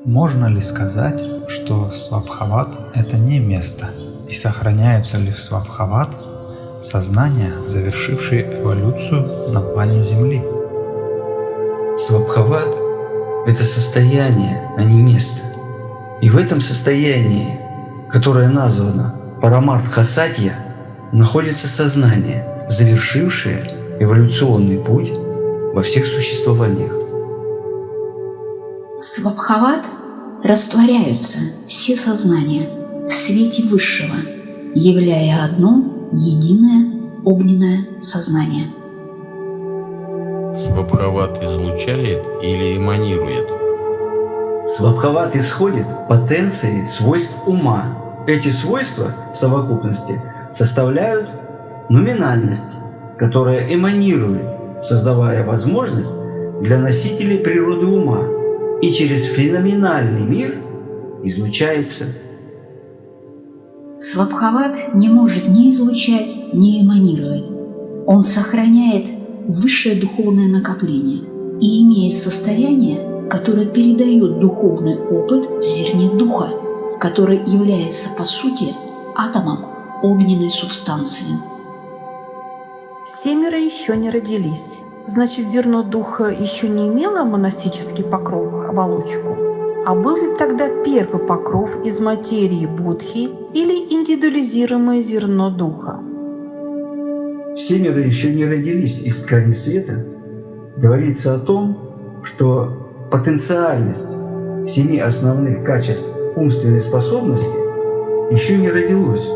Можно ли сказать, что Свабхават – это не место, и сохраняются ли в Свабхават сознания, завершившие эволюцию на плане Земли? Свабхават – это состояние, а не место. И в этом состоянии, которое названо Парамартха-садья, находится сознание, завершившее эволюционный путь во всех существованиях. В Свабхават растворяются все сознания в свете Высшего, являя одно единое огненное сознание. Свабхават излучает или эманирует? Свабхават исходит потенции свойств ума. Эти свойства в совокупности составляют номинальность, которая эманирует, создавая возможность для носителей природы ума, и через феноменальный мир излучается. Свабхават не может ни излучать, ни эманировать. Он сохраняет высшее духовное накопление и имеет состояние, которое передает духовный опыт в зерне духа, который является по сути атомом огненной субстанции. Семеро еще не родились. Значит, зерно духа еще не имело монастический покров, оболочку? А был ли тогда первый покров из материи Будхи или индивидуализируемое зерно духа? Семеро еще не родились из ткани света. Говорится о том, что потенциальность 7 основных качеств умственной способности еще не родилось.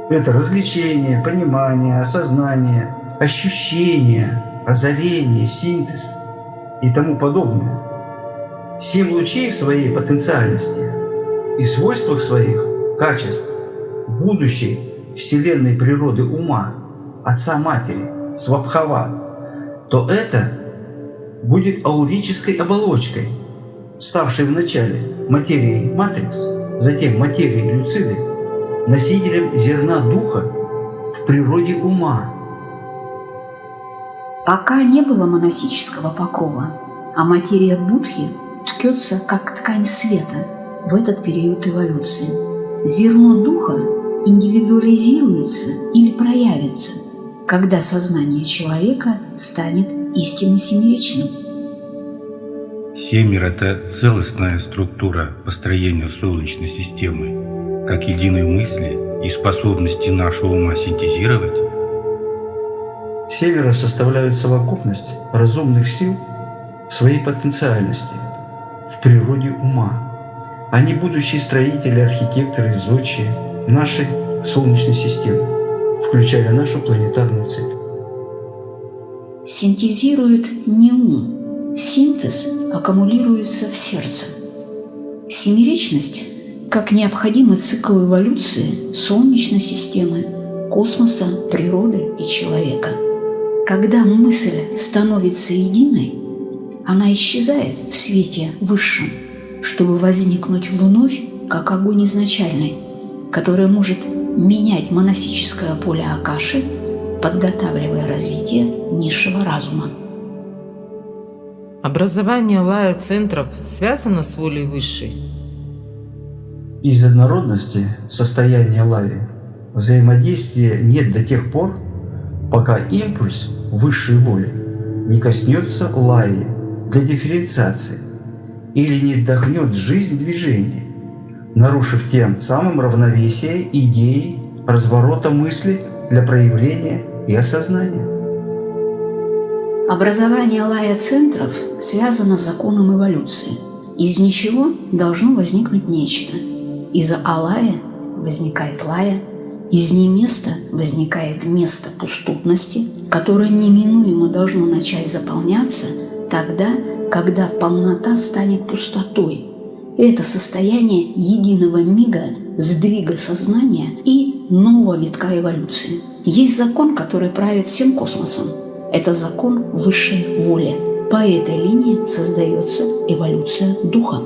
Это развлечение, понимание, осознание, ощущение, озарение, синтез и тому подобное. 7 лучей в своей потенциальности и свойствах своих качеств будущей вселенной природы ума, Отца-Матери, Свабхават, то это будет аурической оболочкой, ставшей вначале материей матрикс, затем материей люциды, носителем зерна духа в природе ума. Пока не было монастического покрова, а материя Будхи ткется как ткань света в этот период эволюции. Зерно духа индивидуализируется или проявится, когда сознание человека станет истинно семеричным. Семер – это целостная структура построения Солнечной системы, как единой мысли и способности нашего ума синтезировать. Семеро составляют совокупность разумных сил в своей потенциальности, в природе ума. Они будущие строители, архитекторы, зодчие нашей Солнечной системы, включая нашу планетарную цепь. Синтезирует не ум. Синтез аккумулируется в сердце. Семеричность как необходимый цикл эволюции Солнечной системы, космоса, природы и человека. Когда мысль становится единой, она исчезает в свете высшем, чтобы возникнуть вновь как огонь изначальный, который может менять монастическое поле Акаши, подготавливая развитие низшего разума. Образование лая-центров связано с волей высшей? Из однородности состояния лаи взаимодействия нет до тех пор, пока импульс высшей воли не коснется лаи для дифференциации или не вдохнет жизнь движения, нарушив тем самым равновесие идеи разворота мысли для проявления и осознания. Образование лая-центров связано с законом эволюции. Из ничего должно возникнуть нечто. Из алая возникает лая, из неместа возникает место пустотности, которое неминуемо должно начать заполняться тогда, когда полнота станет пустотой. Это состояние единого мига, сдвига сознания и нового витка эволюции. Есть закон, который правит всем космосом. Это закон высшей воли. По этой линии создается эволюция духа.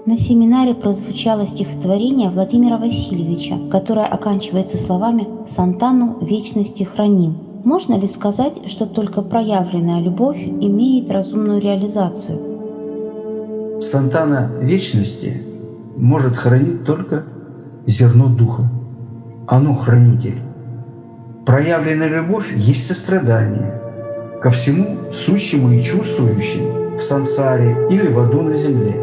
На семинаре прозвучало стихотворение Владимира Васильевича, которое оканчивается словами «Сантану вечности храним». Можно ли сказать, что только проявленная любовь имеет разумную реализацию? Сантана вечности может хранить только зерно духа. Оно хранитель. Проявленная любовь есть сострадание ко всему сущему и чувствующему в сансаре или в аду на земле.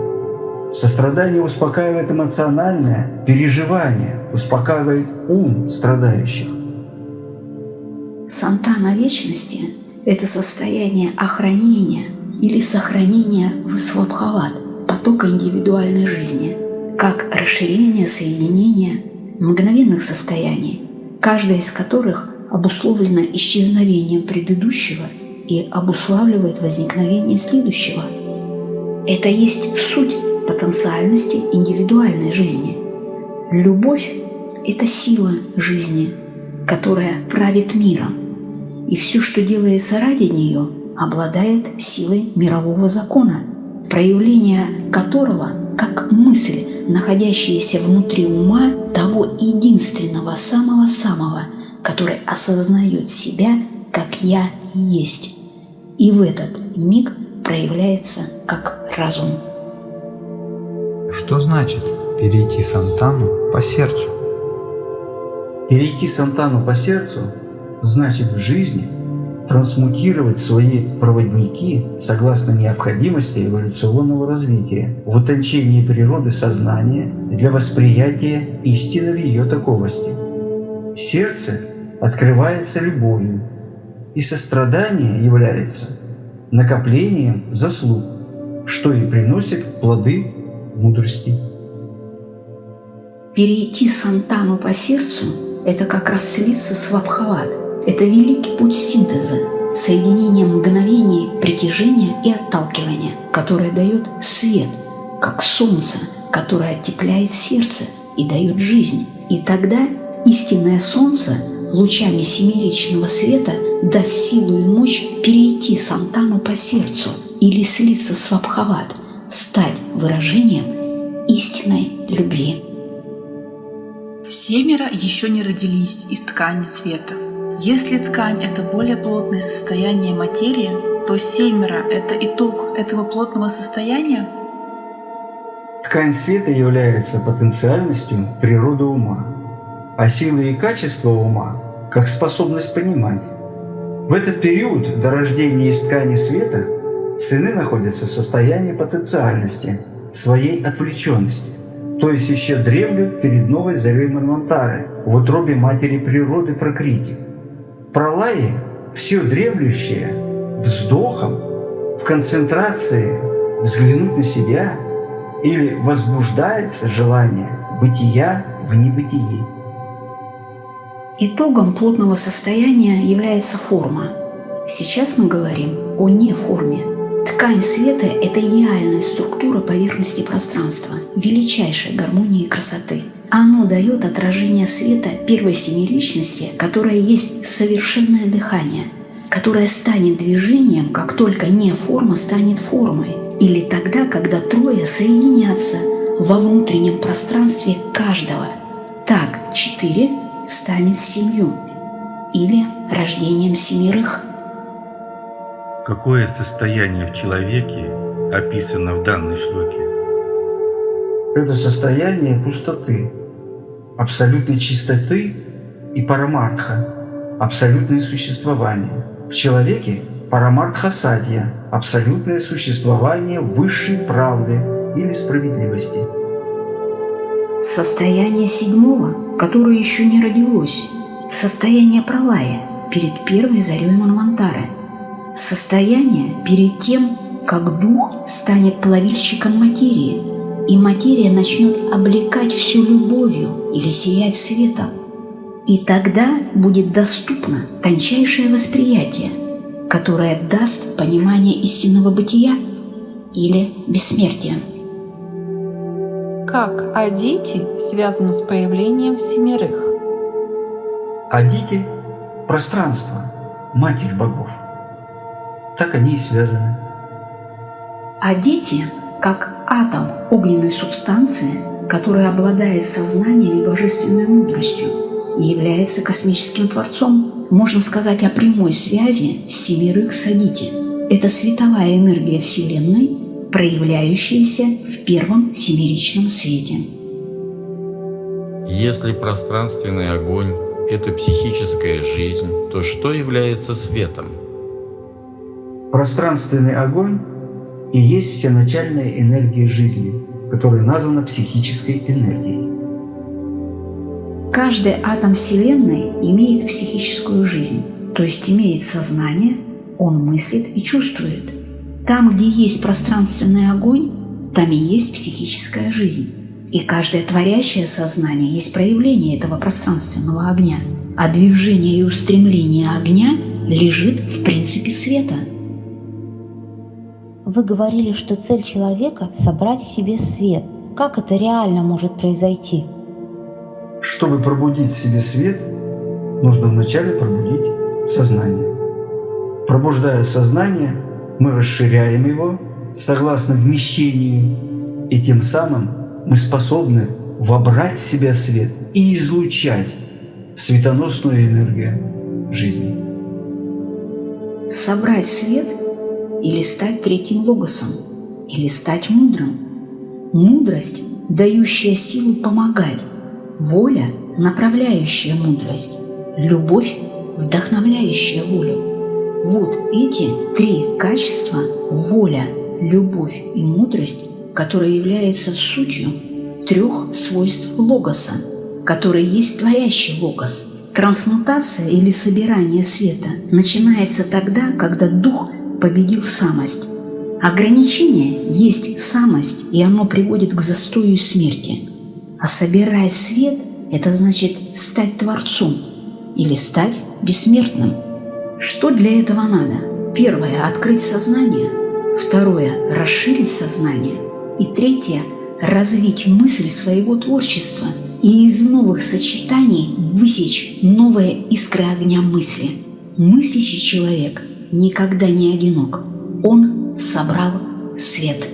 Сострадание успокаивает эмоциональное переживание, успокаивает ум страдающих. Сантана вечности – это состояние охранения или сохранения Висвабхават, потока индивидуальной жизни, как расширение, соединение мгновенных состояний, каждое из которых обусловлено исчезновением предыдущего и обуславливает возникновение следующего. Это есть суть потенциальности индивидуальной жизни. Любовь – это сила жизни, которая правит миром, и все, что делается ради нее, обладает силой мирового закона, проявление которого, как мысль, находящаяся внутри ума того единственного самого-самого, который осознает себя как «я есть», и в этот миг проявляется как разум. Что значит перейти Сантану по сердцу? Перейти Сантану по сердцу значит в жизни трансмутировать свои проводники согласно необходимости эволюционного развития в утончении природы сознания для восприятия истины в ее таковости. Сердце открывается любовью, и сострадание является накоплением заслуг, что и приносит плоды мудрости. Перейти Сантану по сердцу – это как раз слиться с Вабхават. Это великий путь синтеза, соединения мгновений притяжения и отталкивания, которое дает свет, как солнце, которое оттепляет сердце и дает жизнь. И тогда истинное солнце лучами семеричного света даст силу и мощь перейти Сантану по сердцу или слиться с Вабхават, стать выражением истинной любви. Семеро еще не родились из ткани света. Если ткань – это более плотное состояние материи, то семеро – это итог этого плотного состояния? Ткань света является потенциальностью природы ума, а силы и качества ума – как способность понимать. В этот период до рождения из ткани света сыны находятся в состоянии потенциальности, своей отвлеченности, то есть еще дремлют перед новой зарей Манвантары в утробе матери природы Пракрити. В пралае все дремлющее вздохом, в концентрации взглянуть на себя или возбуждается желание бытия в небытии. Итогом плотного состояния является форма. Сейчас мы говорим о неформе. Ткань света – это идеальная структура поверхности пространства, величайшей гармонии и красоты. Оно дает отражение света первой семиличности, которая есть совершенное дыхание, которое станет движением, как только неформа станет формой, или тогда, когда трое соединятся во внутреннем пространстве каждого. Так 4 станет 7, или рождением семерых. Какое состояние в человеке описано в данной шлоке? Это состояние пустоты, абсолютной чистоты и парамартха, абсолютное существование. В человеке парамартха садья, абсолютное существование высшей правды или справедливости. Состояние 7, которое еще не родилось. Состояние пралая перед первой зарей Манвантары. Состояние перед тем, как дух станет плавильщиком материи, и материя начнет облекать всю любовью или сиять светом. И тогда будет доступно тончайшее восприятие, которое даст понимание истинного бытия или бессмертия. Как Адити связано с появлением семерых? Адити – пространство, матерь богов. Так они и связаны. Адити, как атом огненной субстанции, которая обладает сознанием и божественной мудростью, является космическим творцом. Можно сказать о прямой связи семерых с Адити. Это световая энергия Вселенной, проявляющееся в первом семеричном свете. Если пространственный огонь – это психическая жизнь, то что является светом? Пространственный огонь и есть всеначальная энергия жизни, которая названа психической энергией. Каждый атом Вселенной имеет психическую жизнь, то есть имеет сознание, он мыслит и чувствует. Там, где есть пространственный огонь, там и есть психическая жизнь. И каждое творящее сознание есть проявление этого пространственного огня. А движение и устремление огня лежит в принципе света. Вы говорили, что цель человека – собрать в себе свет. Как это реально может произойти? Чтобы пробудить в себе свет, нужно вначале пробудить сознание. Пробуждая сознание, мы расширяем его согласно вмещению, и тем самым мы способны вобрать в себя свет и излучать светоносную энергию жизни. Собрать свет или стать третьим логосом, или стать мудрым. Мудрость, дающая силу помогать, воля, направляющая мудрость, любовь, вдохновляющая волю. Вот эти три качества – воля, любовь и мудрость, которые являются сутью трех свойств логоса, которые есть творящий логос. Трансмутация или собирание света начинается тогда, когда дух победил самость. Ограничение есть самость, и оно приводит к застою и смерти. А собирая свет – это значит стать творцом или стать бессмертным. Что для этого надо? Первое – открыть сознание. Второе – расширить сознание. И третье – развить мысль своего творчества и из новых сочетаний высечь новые искры огня мысли. Мыслящий человек никогда не одинок. Он собрал свет.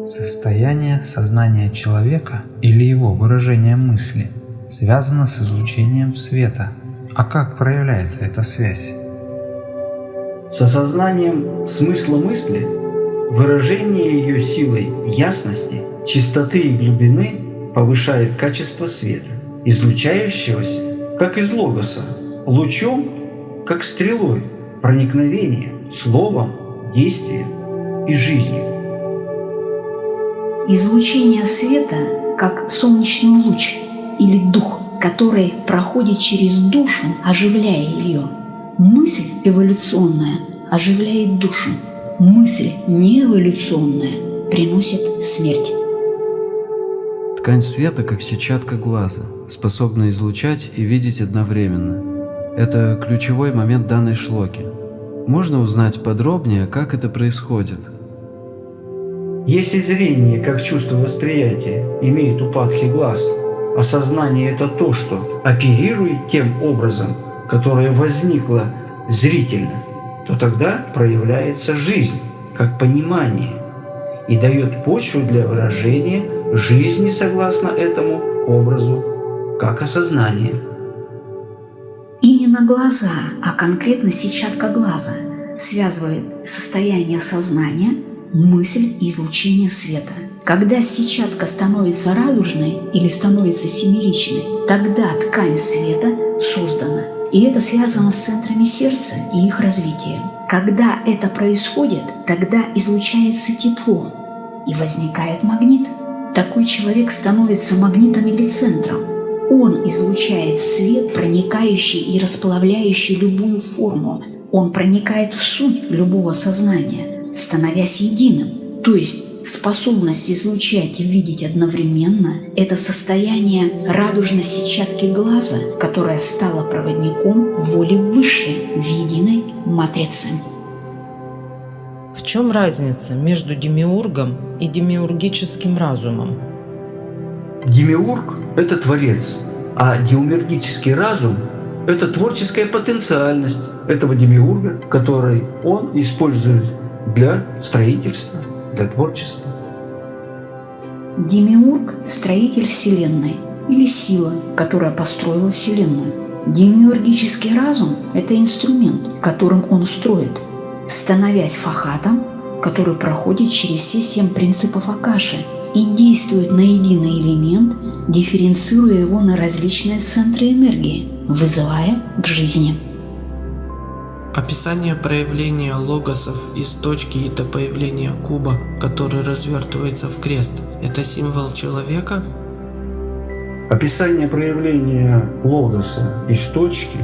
Состояние сознания человека или его выражение мысли связано с излучением света. А как проявляется эта связь? С осознанием смысла мысли, выражение ее силой ясности, чистоты и глубины повышает качество света, излучающегося, как из логоса, лучом, как стрелой, проникновением, словом, действием и жизнью. Излучение света, как солнечный луч или дух, который проходит через душу, оживляя ее. Мысль эволюционная оживляет душу. Мысль неэволюционная приносит смерть. Ткань света, как сетчатка глаза, способна излучать и видеть одновременно. Это ключевой момент данной шлоки. Можно узнать подробнее, как это происходит? Если зрение, как чувство восприятия, имеет упадки глаз, а сознание – это то, что оперирует тем образом, которое возникло зрительно, то тогда проявляется жизнь, как понимание, и дает почву для выражения жизни согласно этому образу, как осознание. Именно глаза, а конкретно сетчатка глаза, связывает состояние сознания, мысль и излучение света. Когда сетчатка становится радужной или становится семеричной, тогда ткань света создана. И это связано с центрами сердца и их развитием. Когда это происходит, тогда излучается тепло и возникает магнит. Такой человек становится магнитом или центром. Он излучает свет, проникающий и расплавляющий любую форму. Он проникает в суть любого сознания, становясь единым. То есть способность излучать и видеть одновременно – это состояние радужной сетчатки глаза, которая стала проводником воли высшей в единой матрице. В чем разница между демиургом и демиургическим разумом? Демиург – это творец, а демиургический разум – это творческая потенциальность этого демиурга, который он использует для строительства, для творчества. Демиург – строитель Вселенной или сила, которая построила Вселенную. Демиургический разум – это инструмент, которым он строит. Становясь фахатом, который проходит через все 7 принципов Акаши и действует на единый элемент, дифференцируя его на различные центры энергии, вызывая к жизни. Описание проявления логосов из точки и до появления куба, который развертывается в крест, это символ человека? Описание проявления логоса из точки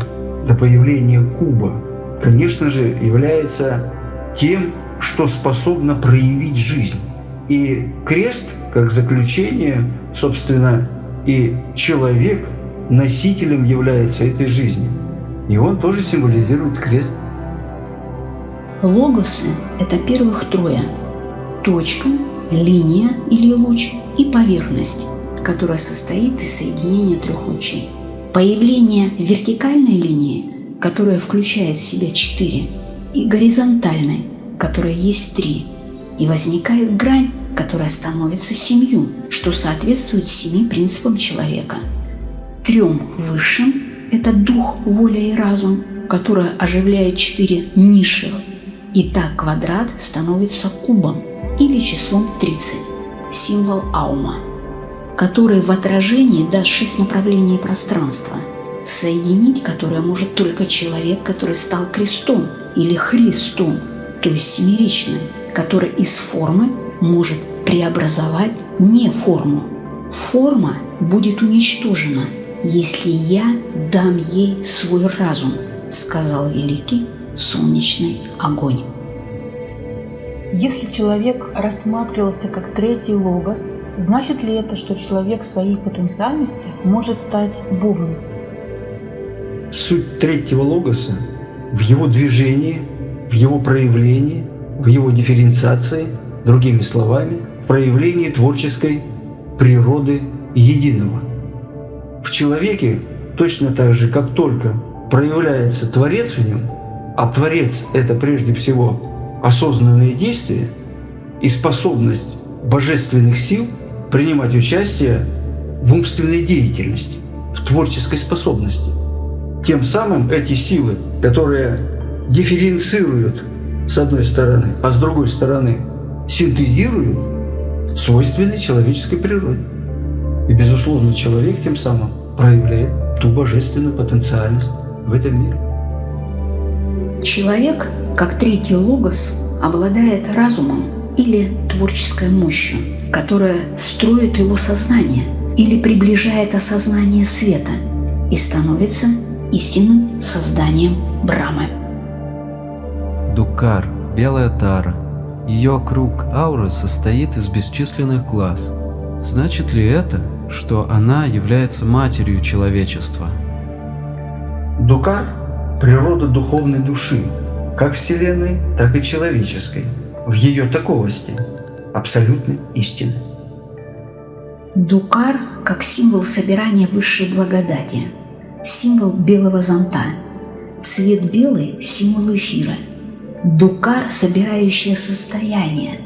до появления куба, конечно же, является тем, что способно проявить жизнь. И крест, как заключение, собственно, и человек носителем является этой жизни. И он тоже символизирует крест. Логосы – это первых трое: точка, линия или луч и поверхность, которая состоит из соединения 3 лучей. Появление вертикальной линии, которая включает в себя 4, и горизонтальной, которая есть 3, и возникает грань, которая становится 7, что соответствует 7 принципам человека. 3 высшим – это дух, воля и разум, которая оживляет 4 низших, и так квадрат становится кубом или числом 30, символ Аума, который в отражении даст 6 направлений пространства, соединить которое может только человек, который стал крестом или Христом, то есть семеричным, который из формы может преобразовать не форму. Форма будет уничтожена, если я дам ей свой разум, сказал великий солнечный огонь. Если человек рассматривался как третий логос, значит ли это, что человек в своей потенциальности может стать Богом? Суть третьего логоса в его движении, в его проявлении, в его дифференциации, другими словами, в проявлении творческой природы единого. В человеке точно так же, как только проявляется Творец в нем, а Творец – это прежде всего осознанные действия и способность божественных сил принимать участие в умственной деятельности, в творческой способности. Тем самым эти силы, которые дифференцируют с одной стороны, а с другой стороны синтезируют, свойственны человеческой природе. И, безусловно, человек тем самым проявляет ту божественную потенциальность в этом мире. Человек, как третий логос, обладает разумом или творческой мощью, которая строит его сознание или приближает осознание света и становится истинным созданием Брамы. Дукар, белая тара. Ее круг ауры состоит из бесчисленных глаз. Значит ли это, что она является матерью человечества? Дукар – природа духовной души, как Вселенной, так и человеческой, в ее таковости, абсолютной истины. Дукар как символ собирания высшей благодати, символ белого зонта. Цвет белый – символ эфира. Дукар – собирающее состояние.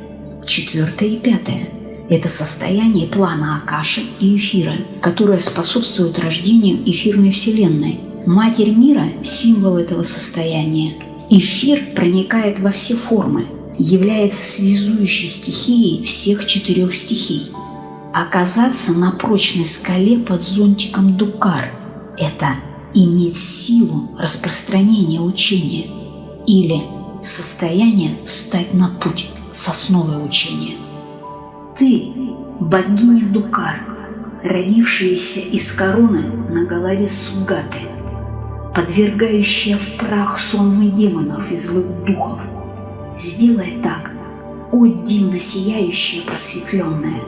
4 и 5 – это состояние плана Акаши и эфира, которое способствует рождению эфирной вселенной. Матерь мира – символ этого состояния. Эфир проникает во все формы, является связующей стихией всех 4 стихий. Оказаться на прочной скале под зонтиком Дукар – это иметь силу распространения учения или состояние встать на путь с основой учения. Ты – богиня Дукар, родившаяся из короны на голове Сугаты, подвергающая в прах сонмы демонов и злых духов. Сделай так, о дивно сияющее просветленное,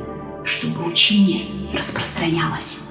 чтобы учение распространялось.